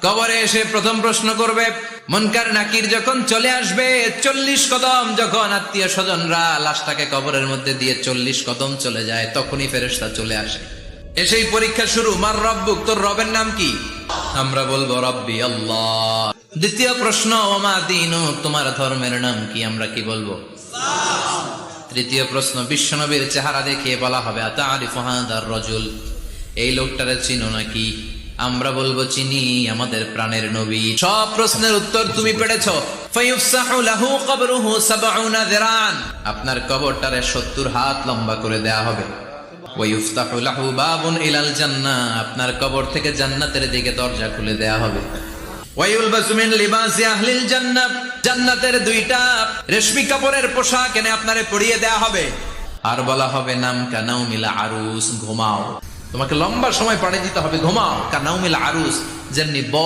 কবরে এসে প্রথম প্রশ্ন করবে, মুনকার নাকির যখন চলে আসবে 40 কদম, যখন আত্মীয় স্বজনরা লাশটাকে কবরের মধ্যে দিয়ে 40 কদম চলে যায়, তখনই ফেরেশতা চলে আসে। এসেই পরীক্ষা শুরু, মার রব্বুক, তোর রবের নাম কি? আমরা বলবো রব্বি আল্লাহ। দ্বিতীয় প্রশ্ন, ওমা দীনুক, তোমার ধর্মের নাম কি? আমরা কি বলবো? তৃতীয় প্রশ্ন, বিশ্বনবীর চেহারা দেখিয়ে বলা হবে, আতারিফু হাদার রাজুল, এই লোকটারে চিনো নাকি? আমরা বলবো চিনি, আমাদের প্রাণের নবী। সব প্রশ্নের উত্তর তুমি পেরেছো। ফায়ুফসাহু লাহু কবরুহু 70 যিরান, আপনার কবরটারে 70 হাত লম্বা করে দেয়া হবে। ওয়ায়ুফতাহু লাহু বাবুন ইলাল জান্নাহ, আপনার কবর থেকে জান্নাতের দিকে দরজা খুলে দেয়া হবে। ওয়ায়ুলবাসু মিন লিবাসি আহলিল জান্নাহ, জান্নাতের 2টা রেশমি কাপড়ের পোশাক এনে আপনারে পরিয়ে দেয়া হবে। আর বলা হবে, নাম কানাউমিল আরুস, ঘুমাও। তোমাকে লম্বা সময় পাড়ি দিতে হবে, ঘুমাও। কানাউমিল আরুস, যেমনি